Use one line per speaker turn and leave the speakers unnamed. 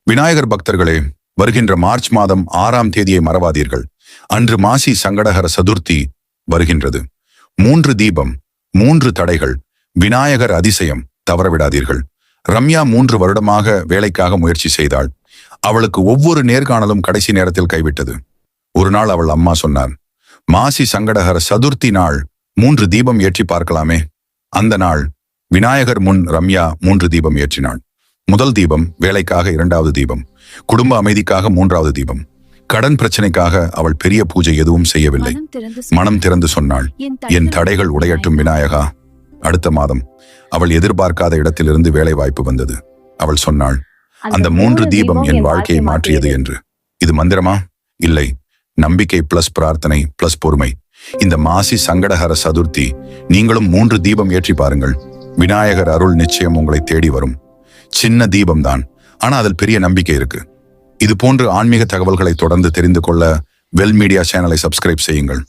விநாயகர் பக்தர்களே, வருகின்ற மார்ச் மாதம் 6ஆம் தேதியை மறவாதீர்கள். அன்று மாசி சங்கடஹர சதுர்த்தி வருகின்றது. 3 தீபம், 3 தடைகள், விநாயகர் அதிசயம் தவறவிடாதீர்கள். ரம்யா 3 வருடமாக வேலைக்காக முயற்சி செய்தாள். அவளுக்கு ஒவ்வொரு நேர்காணலும் கடைசி நேரத்தில் கைவிட்டது. ஒரு நாள் அவள் அம்மா சொன்னார், மாசி சங்கடஹர சதுர்த்தி நாள் 3 தீபம் ஏற்றி பார்க்கலாமே. அந்த நாள் விநாயகர் முன் ரம்யா 3 தீபம் ஏற்றினாள். முதல் தீபம் வேலைக்காக, 2வது தீபம் குடும்ப அமைதிக்காக, 3வது தீபம் கடன் பிரச்சனைக்காக. அவள் பெரிய பூஜை எதுவும் செய்யவில்லை. மனம் திறந்து சொன்னாள், என் தடைகள் உடையட்டும் விநாயகா. அடுத்த மாதம் அவள் எதிர்பார்க்காத இடத்திலிருந்து வேலை வாய்ப்பு வந்தது. அவள் சொன்னாள், அந்த 3 தீபம் என் வாழ்க்கையை மாற்றியது என்று. இது மந்திரமா? இல்லை, நம்பிக்கை பிளஸ் பிரார்த்தனை பிளஸ் பொறுமை. இந்த மாசி சங்கடஹர சதுர்த்தி நீங்களும் 3 தீபம் ஏற்றி பாருங்கள். விநாயகர் அருள் நிச்சயம் உங்களை தேடி வரும். சின்ன தீபம்தான், ஆனா அதில் பெரிய நம்பிக்கை இருக்கு. இது போன்று ஆன்மீக தகவல்களை தொடர்ந்து தெரிந்து கொள்ள வெல் மீடியா சேனலை சப்ஸ்கிரைப் செய்யுங்கள்.